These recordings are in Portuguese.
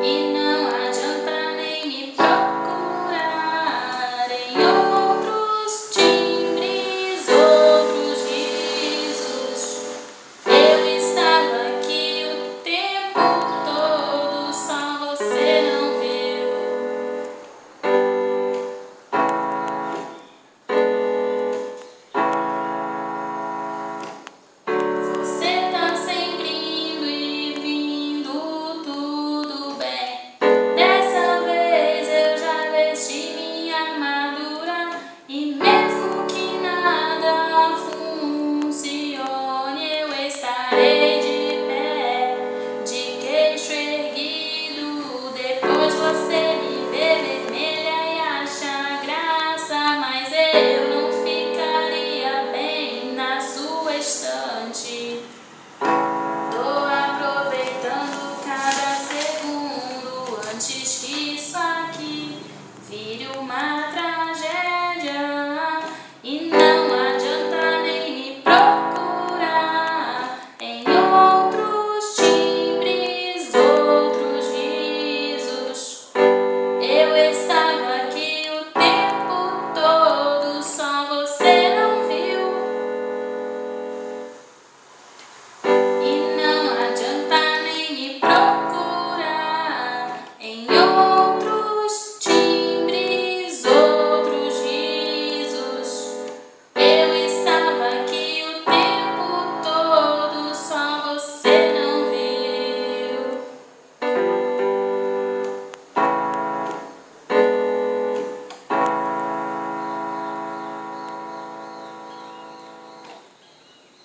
E não adianta nem me procurar em outros timbres, outros risos. Eu estava aqui o tempo todo, só você não viu. Você tá sempre indo e vindo, tudo bem. Dessa vez eu já vesti minha armadura e mesmo que nada funcione, eu estarei de pé, de queixo erguido. Depois você me vê vermelha e acha graça, mas eu não ficaria bem na sua estante. Tô aproveitando cada segundo antes que isso aqui vire uma tragédia. E não adianta nem me procurar em outros timbres, outros risos. Eu estava aqui o tempo todo, só você não viu. E não adianta nem me procurar em outros timbres, outros risos. Eu estava aqui o tempo todo, só você não viu.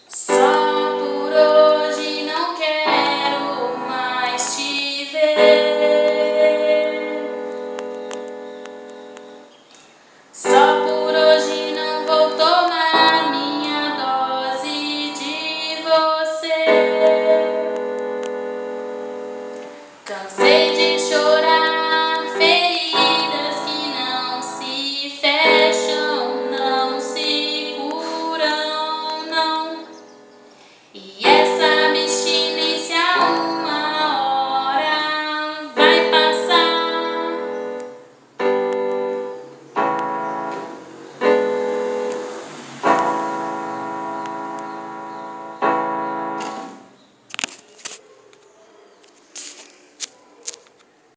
Só por hoje não quero mais te ver. Só por hoje não vou tomar minha dose de você. Cansei de chorar.